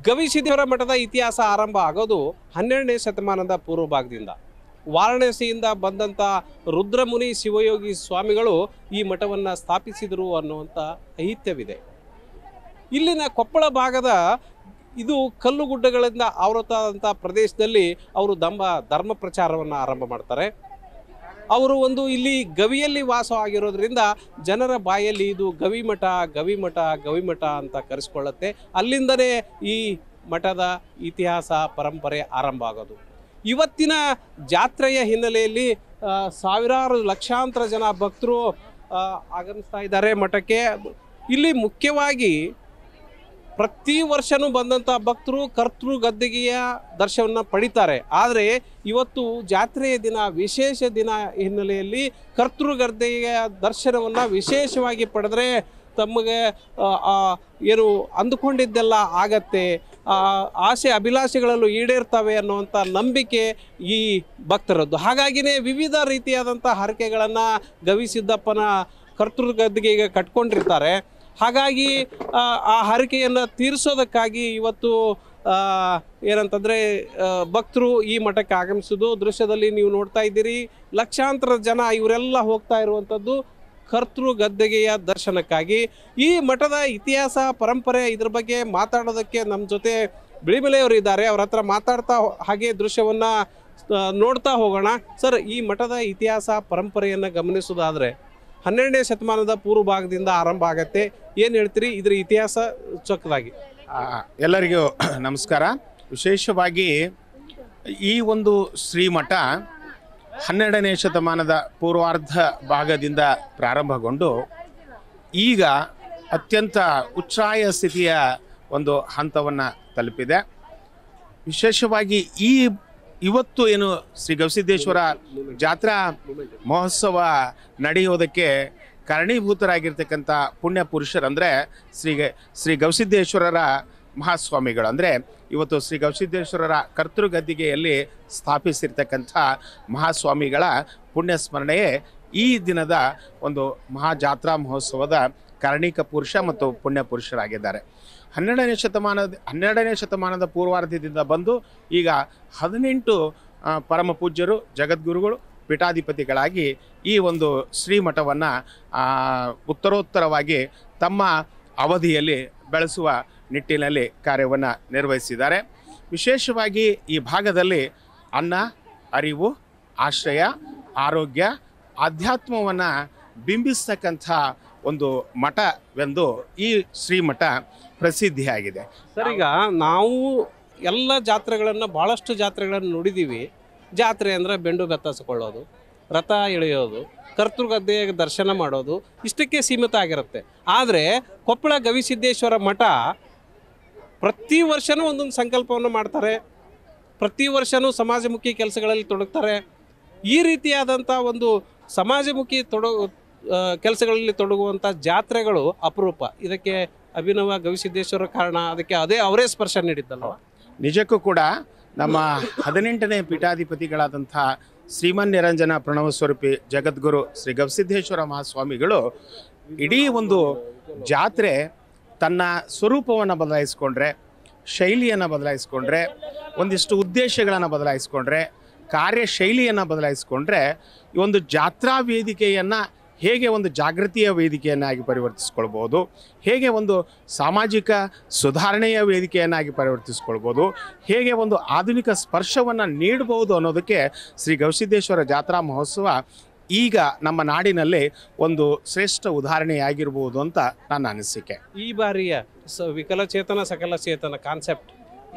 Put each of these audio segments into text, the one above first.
ಗವಿಸಿದ್ದೇಶ್ವರ ಮಠದ ಇತಿಹಾಸ ಆರಂಭ ಆಗೋದು 12ನೇ ಶತಮಾನದ ಪೂರ್ವ ಭಾಗದಿಂದ. ವಾರಣಾಸಿಯಿಂದ ಬಂದಂಥ ರುದ್ರಮುನಿ ಶಿವಯೋಗಿ ಸ್ವಾಮಿಗಳು ಈ ಮಠವನ್ನು ಸ್ಥಾಪಿಸಿದರು ಅನ್ನುವಂಥ ಐತಿಹ್ಯವಿದೆ. ಇಲ್ಲಿನ ಕೊಪ್ಪಳ ಭಾಗದ ಇದು ಕಲ್ಲುಗುಡ್ಡಗಳಿಂದ ಆವೃತವಾದಂಥ ಪ್ರದೇಶದಲ್ಲಿ ಅವರು ಧರ್ಮ ಪ್ರಚಾರವನ್ನು ಆರಂಭ ಮಾಡ್ತಾರೆ. ಅವರು ಇಲ್ಲಿ ಗವಿಯಲ್ಲಿ ವಾಸವಾಗಿರೋದ್ರಿಂದ ಜನರ ಬಾಯಲ್ಲಿ ಇದು ಗವಿಮಠ ಗವಿಮಠ ಗವಿಮಠ ಅಂತ ಕರೆಸ್ಕೊಳ್ಳುತ್ತೆ. ಅಲ್ಲಿಂದಲೇ ಈ ಮಠದ ಇತಿಹಾಸ ಪರಂಪರೆ ಆರಂಭ ಆಗೋದು. ಇವತ್ತಿನ ಜಾತ್ರೆಯ ಹಿನ್ನೆಲೆಯಲ್ಲಿ ಸಾವಿರಾರು ಲಕ್ಷಾಂತರ ಜನ ಭಕ್ತರು ಆಗಮಿಸ್ತಾ ಇದ್ದಾರೆ ಮಠಕ್ಕೆ. ಇಲ್ಲಿ ಮುಖ್ಯವಾಗಿ ಪ್ರತಿ ವರ್ಷವೂ ಬಂದಂಥ ಭಕ್ತರು ಕರ್ತೃ ಗದ್ದಿಗೆಯ ದರ್ಶನವನ್ನು ಪಡಿತಾರೆ. ಆದರೆ ಇವತ್ತು ಜಾತ್ರೆಯ ದಿನ, ವಿಶೇಷ ದಿನ ಹಿನ್ನೆಲೆಯಲ್ಲಿ ಕರ್ತೃ ಗದ್ದಿಗೆಯ ದರ್ಶನವನ್ನು ವಿಶೇಷವಾಗಿ ಪಡೆದರೆ ತಮಗೆ ಏನು ಅಂದುಕೊಂಡಿದ್ದೆಲ್ಲ ಆಗತ್ತೆ, ಆಸೆ ಅಭಿಲಾಷೆಗಳಲ್ಲೂ ಈಡೇರ್ತವೆ ಅನ್ನುವಂಥ ನಂಬಿಕೆ ಈ ಭಕ್ತರದ್ದು. ಹಾಗಾಗಿಯೇ ವಿವಿಧ ರೀತಿಯಾದಂಥ ಹರಕೆಗಳನ್ನು ಗವಿಸಿದ್ದಪ್ಪನ ಕರ್ತೃ ಗದ್ದಿಗೆಗೆ ಕಟ್ಕೊಂಡಿರ್ತಾರೆ. ಹಾಗಾಗಿ ಆ ಹರಕೆಯನ್ನು ತೀರಿಸೋದಕ್ಕಾಗಿ ಇವತ್ತು ಏನಂತಂದರೆ ಭಕ್ತರು ಈ ಮಠಕ್ಕೆ ಆಗಮಿಸೋದು ದೃಶ್ಯದಲ್ಲಿ ನೀವು ನೋಡ್ತಾ ಇದ್ದೀರಿ. ಲಕ್ಷಾಂತರ ಜನ ಇವರೆಲ್ಲ ಹೋಗ್ತಾ ಇರುವಂಥದ್ದು ಕರ್ತೃ ಗದ್ದಿಗೆಯ ದರ್ಶನಕ್ಕಾಗಿ. ಈ ಮಠದ ಇತಿಹಾಸ ಪರಂಪರೆ ಇದ್ರ ಬಗ್ಗೆ ಮಾತಾಡೋದಕ್ಕೆ ನಮ್ಮ ಜೊತೆ ಬಿಳಿಮಲೆಯವರು ಇದ್ದಾರೆ. ಅವ್ರ ಹತ್ರ ಮಾತಾಡ್ತಾ ಹಾಗೆ ದೃಶ್ಯವನ್ನು ನೋಡ್ತಾ ಹೋಗೋಣ. ಸರ್, ಈ ಮಠದ ಇತಿಹಾಸ ಪರಂಪರೆಯನ್ನು ಗಮನಿಸೋದಾದರೆ 12ನೇ ಶತಮಾನದ ಪೂರ್ವ ಭಾಗದಿಂದ ಆರಂಭ ಆಗತ್ತೆ. ಏನು ಹೇಳ್ತೀರಿ ಇದರ ಇತಿಹಾಸ ಚೊಕ್ಕದಾಗಿ? ಎಲ್ಲರಿಗೂ ನಮಸ್ಕಾರ. ವಿಶೇಷವಾಗಿ ಈ ಒಂದು ಶ್ರೀಮಠ 12ನೇ ಶತಮಾನದ ಪೂರ್ವಾರ್ಧ ಭಾಗದಿಂದ ಪ್ರಾರಂಭಗೊಂಡು ಈಗ ಅತ್ಯಂತ ಉಚ್ಛ್ರಾಯ ಸ್ಥಿತಿಯ ಒಂದು ಹಂತವನ್ನು ತಲುಪಿದೆ. ವಿಶೇಷವಾಗಿ ಇವತ್ತು ಏನು ಶ್ರೀ ಗವಿಸಿದ್ದೇಶ್ವರ ಜಾತ್ರಾ ಮಹೋತ್ಸವ ನಡೆಯೋದಕ್ಕೆ ಕಾರಣೀಭೂತರಾಗಿರ್ತಕ್ಕಂಥ ಪುಣ್ಯ ಪುರುಷರಂದರೆ ಶ್ರೀ ಗವಿಸಿದ್ದೇಶ್ವರರ ಮಹಾಸ್ವಾಮಿಗಳು. ಅಂದರೆ ಇವತ್ತು ಶ್ರೀ ಗವಿಸಿದ್ದೇಶ್ವರರ ಕರ್ತೃಗದ್ದಿಗೆಯಲ್ಲಿ ಸ್ಥಾಪಿಸಿರ್ತಕ್ಕಂಥ ಮಹಾಸ್ವಾಮಿಗಳ ಪುಣ್ಯ ಸ್ಮರಣೆಯೇ ಈ ದಿನದ ಒಂದು ಮಹಾಜಾತ್ರಾ ಮಹೋತ್ಸವದ ಕಾರಣೀಕ ಪುರುಷ ಮತ್ತು ಪುಣ್ಯ ಪುರುಷರಾಗಿದ್ದಾರೆ. 12ನೇ ಶತಮಾನದ ಪೂರ್ವಾರ್ಧದಿಂದ ಬಂದು ಈಗ 18 ಪರಮ ಪೂಜ್ಯರು ಜಗದ್ಗುರುಗಳು ಪೀಠಾಧಿಪತಿಗಳಾಗಿ ಈ ಒಂದು ಶ್ರೀಮಠವನ್ನು ಉತ್ತರೋತ್ತರವಾಗಿ ತಮ್ಮ ಅವಧಿಯಲ್ಲಿ ಬೆಳೆಸುವ ನಿಟ್ಟಿನಲ್ಲಿ ಕಾರ್ಯವನ್ನು ನಿರ್ವಹಿಸಿದ್ದಾರೆ. ವಿಶೇಷವಾಗಿ ಈ ಭಾಗದಲ್ಲಿ ಅನ್ನ, ಅರಿವು, ಆಶ್ರಯ, ಆರೋಗ್ಯ, ಆಧ್ಯಾತ್ಮವನ್ನು ಬಿಂಬಿಸ್ತಕ್ಕಂಥ ಒಂದು ಮಠವೆಂದು ಈ ಶ್ರೀಮಠ ಪ್ರಸಿದ್ಧಿಯಾಗಿದೆ. ಸರ್, ಈಗ ನಾವು ಎಲ್ಲ ಜಾತ್ರೆಗಳನ್ನು ಭಾಳಷ್ಟು ಜಾತ್ರೆಗಳನ್ನು ನೋಡಿದ್ದೀವಿ. ಜಾತ್ರೆ ಅಂದರೆ ಬೆಂಡು ಬೆತ್ತರಿಸ್ಕೊಳ್ಳೋದು, ರಥ ಎಳೆಯೋದು, ಕರ್ತೃಗದ್ದೆ ದರ್ಶನ ಮಾಡೋದು, ಇಷ್ಟಕ್ಕೆ ಸೀಮಿತ ಆಗಿರುತ್ತೆ. ಆದರೆ ಕೊಪ್ಪಳ ಗವಿಸಿದ್ದೇಶ್ವರ ಮಠ ಪ್ರತಿ ವರ್ಷವೂ ಒಂದೊಂದು ಸಂಕಲ್ಪವನ್ನು ಮಾಡ್ತಾರೆ. ಪ್ರತಿ ವರ್ಷವೂ ಸಮಾಜಮುಖಿ ಕೆಲಸಗಳಲ್ಲಿ ತೊಡಗ್ತಾರೆ. ಈ ರೀತಿಯಾದಂಥ ಒಂದು ಸಮಾಜಮುಖಿ ಕೆಲಸಗಳಲ್ಲಿ ತೊಡಗುವಂಥ ಜಾತ್ರೆಗಳು ಅಪರೂಪ. ಇದಕ್ಕೆ ಅಭಿನವ ಗವಿಸಿದ್ದೇಶ್ವರ ಕಾರಣ, ಅದಕ್ಕೆ ಅವರೇ ಸ್ಪರ್ಶ ನೀಡಿದ್ದಲ್ವ? ನಿಜಕ್ಕೂ ಕೂಡ ನಮ್ಮ 18ನೇ ಪೀಠಾಧಿಪತಿಗಳಾದಂಥ ಶ್ರೀಮನ್ ನಿರಂಜನ ಪ್ರಣವ ಸ್ವರೂಪಿ ಜಗದ್ಗುರು ಶ್ರೀ ಗವಿಸಿದ್ದೇಶ್ವರ ಮಹಾಸ್ವಾಮಿಗಳು ಇಡೀ ಒಂದು ಜಾತ್ರೆ ತನ್ನ ಸ್ವರೂಪವನ್ನು ಬದಲಾಯಿಸ್ಕೊಂಡ್ರೆ, ಶೈಲಿಯನ್ನು ಬದಲಾಯಿಸ್ಕೊಂಡ್ರೆ, ಒಂದಿಷ್ಟು ಉದ್ದೇಶಗಳನ್ನು ಬದಲಾಯಿಸ್ಕೊಂಡ್ರೆ, ಕಾರ್ಯಶೈಲಿಯನ್ನು ಬದಲಾಯಿಸ್ಕೊಂಡ್ರೆ ಈ ಒಂದು ಜಾತ್ರಾ ವೇದಿಕೆಯನ್ನು ಹೇಗೆ ಒಂದು ಜಾಗೃತಿಯ ವೇದಿಕೆಯನ್ನಾಗಿ ಪರಿವರ್ತಿಸ್ಕೊಳ್ಬೋದು, ಹೇಗೆ ಒಂದು ಸಾಮಾಜಿಕ ಸುಧಾರಣೆಯ ವೇದಿಕೆಯನ್ನಾಗಿ ಪರಿವರ್ತಿಸ್ಕೊಳ್ಬೋದು, ಹೇಗೆ ಒಂದು ಆಧುನಿಕ ಸ್ಪರ್ಶವನ್ನು ನೀಡಬಹುದು ಅನ್ನೋದಕ್ಕೆ ಶ್ರೀ ಗವಿಸಿದ್ದೇಶ್ವರ ಜಾತ್ರಾ ಮಹೋತ್ಸವ ಈಗ ನಮ್ಮ ನಾಡಿನಲ್ಲಿ ಒಂದು ಶ್ರೇಷ್ಠ ಉದಾಹರಣೆಯಾಗಿರ್ಬೋದು ಅಂತ ನನ್ನ ಅನಿಸಿಕೆ. ಈ ಬಾರಿಯ ವಿಕಲಚೇತನ ಸಕಲ ಚೇತನ ಕಾನ್ಸೆಪ್ಟ್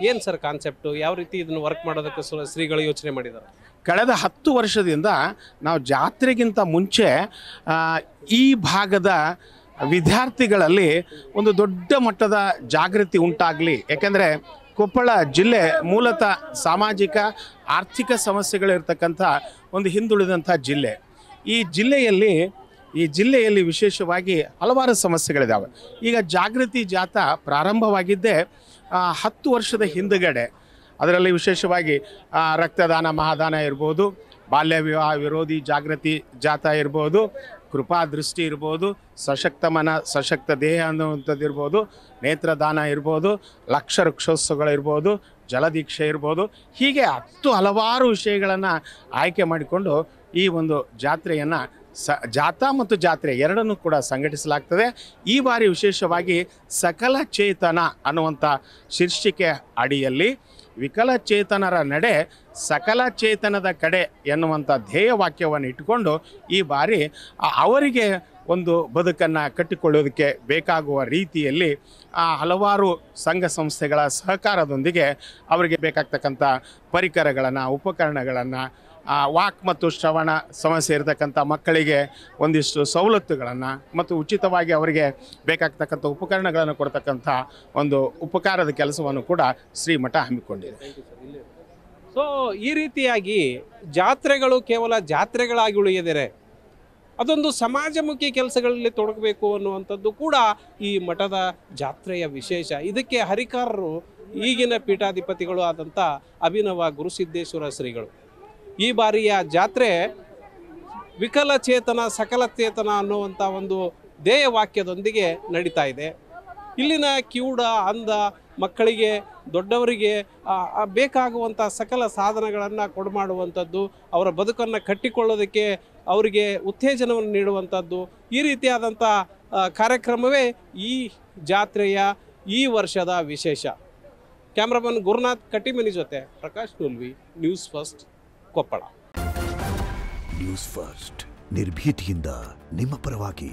ಏನು ಸರ್? ಕಾನ್ಸೆಪ್ಟು ಯಾವ ರೀತಿ ಇದನ್ನು ವರ್ಕ್ ಮಾಡೋದಕ್ಕೆ ಶ್ರೀಗಳು ಯೋಚನೆ ಮಾಡಿದ್ದಾರೆ? ಕಳೆದ 10 ವರ್ಷದಿಂದ ನಾವು ಜಾತ್ರೆಗಿಂತ ಮುಂಚೆ ಈ ಭಾಗದ ವಿದ್ಯಾರ್ಥಿಗಳಲ್ಲಿ ಒಂದು ದೊಡ್ಡ ಮಟ್ಟದ ಜಾಗೃತಿ ಉಂಟಾಗಲಿ. ಯಾಕೆಂದರೆ ಕೊಪ್ಪಳ ಜಿಲ್ಲೆ ಮೂಲತಃ ಸಾಮಾಜಿಕ ಆರ್ಥಿಕ ಸಮಸ್ಯೆಗಳಿರ್ತಕ್ಕಂಥ ಒಂದು ಹಿಂದುಳಿದಂಥ ಜಿಲ್ಲೆ. ಈ ಜಿಲ್ಲೆಯಲ್ಲಿ ವಿಶೇಷವಾಗಿ ಹಲವಾರು ಸಮಸ್ಯೆಗಳಿದ್ದಾವೆ. ಈಗ ಜಾಗೃತಿ ಜಾಥಾ ಪ್ರಾರಂಭವಾಗಿದ್ದೇ 10 ವರ್ಷದ ಹಿಂದುಗಡೆ. ಅದರಲ್ಲಿ ವಿಶೇಷವಾಗಿ ರಕ್ತದಾನ ಮಹಾದಾನ ಇರ್ಬೋದು, ಬಾಲ್ಯ ವಿವಾಹ ವಿರೋಧಿ ಜಾಗೃತಿ ಜಾಥಾ ಇರ್ಬೋದು, ಕೃಪಾ ದೃಷ್ಟಿ ಇರ್ಬೋದು, ಸಶಕ್ತ ಮನ ಸಶಕ್ತ ದೇಹ ಅನ್ನುವಂಥದ್ದು ಇರ್ಬೋದು, ನೇತ್ರದಾನ ಇರ್ಬೋದು, ಲಕ್ಷ ವೃಕ್ಷೋತ್ಸವಗಳಿರ್ಬೋದು, ಜಲದೀಕ್ಷೆ ಇರ್ಬೋದು, ಹೀಗೆ ಹಲವಾರು ವಿಷಯಗಳನ್ನು ಆಯ್ಕೆ ಮಾಡಿಕೊಂಡು ಈ ಒಂದು ಜಾತ್ರೆಯನ್ನು ಜಾಥಾ ಮತ್ತು ಜಾತ್ರೆ ಎರಡನ್ನೂ ಕೂಡ ಸಂಘಟಿಸಲಾಗ್ತದೆ. ಈ ಬಾರಿ ವಿಶೇಷವಾಗಿ ಸಕಲ ಚೇತನ ಅನ್ನುವಂಥ ಶೀರ್ಷಿಕೆ ಅಡಿಯಲ್ಲಿ ವಿಕಲಚೇತನರ ನಡೆ ಸಕಲ ಚೇತನದ ಕಡೆ ಎನ್ನುವಂಥ ಧ್ಯೇಯವಾಕ್ಯವನ್ನು ಇಟ್ಟುಕೊಂಡು ಈ ಬಾರಿ ಅವರಿಗೆ ಒಂದು ಬದುಕನ್ನು ಕಟ್ಟಿಕೊಳ್ಳೋದಕ್ಕೆ ಬೇಕಾಗುವ ರೀತಿಯಲ್ಲಿ ಹಲವಾರು ಸಂಘ ಸಂಸ್ಥೆಗಳ ಸಹಕಾರದೊಂದಿಗೆ ಅವರಿಗೆ ಬೇಕಾಗ್ತಕ್ಕಂಥ ಪರಿಕರಗಳನ್ನು, ಉಪಕರಣಗಳನ್ನು, ವಾಕ್ ಮತ್ತು ಶ್ರವಣ ಸಮಸ್ಯೆ ಇರತಕ್ಕಂಥ ಮಕ್ಕಳಿಗೆ ಒಂದಿಷ್ಟು ಸವಲತ್ತುಗಳನ್ನು ಮತ್ತು ಉಚಿತವಾಗಿ ಅವರಿಗೆ ಬೇಕಾಗ್ತಕ್ಕಂಥ ಉಪಕರಣಗಳನ್ನು ಕೊಡ್ತಕ್ಕಂಥ ಒಂದು ಉಪಕಾರದ ಕೆಲಸವನ್ನು ಕೂಡ ಶ್ರೀಮಠ ಹಮ್ಮಿಕೊಂಡಿದೆ. ಸೊ ಈ ರೀತಿಯಾಗಿ ಜಾತ್ರೆಗಳು ಕೇವಲ ಜಾತ್ರೆಗಳಾಗಿ ಉಳಿಯದಿರೆ ಅದೊಂದು ಸಮಾಜಮುಖಿ ಕೆಲಸಗಳಲ್ಲಿ ತೊಡಗಬೇಕು ಅನ್ನುವಂಥದ್ದು ಕೂಡ ಈ ಮಠದ ಜಾತ್ರೆಯ ವಿಶೇಷ. ಇದಕ್ಕೆ ಹರಿಕಾರರು ಈಗಿನ ಪೀಠಾಧಿಪತಿಗಳು ಆದಂಥ ಅಭಿನವ ಗುರುಸಿದ್ದೇಶ್ವರ ಶ್ರೀಗಳು ಈ ಬಾರಿಯ ಜಾತ್ರೆ ವಿಕಲಚೇತನ ಸಕಲ ಚೇತನ ಅನ್ನುವಂಥ ಒಂದು ಧ್ಯೇಯವಾಕ್ಯದೊಂದಿಗೆ ನಡೀತಾ ಇದೆ. ಇಲ್ಲಿನ ಕಿವುಡ, ಅಂಧ ಮಕ್ಕಳಿಗೆ, ದೊಡ್ಡವರಿಗೆ ಬೇಕಾಗುವಂಥ ಸಕಲ ಸಾಧನಗಳನ್ನು ಕೊಡುಮಾಡುವಂಥದ್ದು, ಅವರ ಬದುಕನ್ನು ಕಟ್ಟಿಕೊಳ್ಳೋದಕ್ಕೆ ಅವರಿಗೆ ಉತ್ತೇಜನವನ್ನು ನೀಡುವಂಥದ್ದು, ಈ ರೀತಿಯಾದಂಥ ಕಾರ್ಯಕ್ರಮವೇ ಈ ಜಾತ್ರೆಯ ಈ ವರ್ಷದ ವಿಶೇಷ. ಕ್ಯಾಮ್ರಾಮನ್ ಗುರುನಾಥ್ ಕಟ್ಟಿಮನಿ ಜೊತೆ Prakash Tolvi, news first, Koppal. News first ನಿರ್ಭೀತಿಯಿಂದ ನಿಮ್ಮ ಪರವಾಗಿ.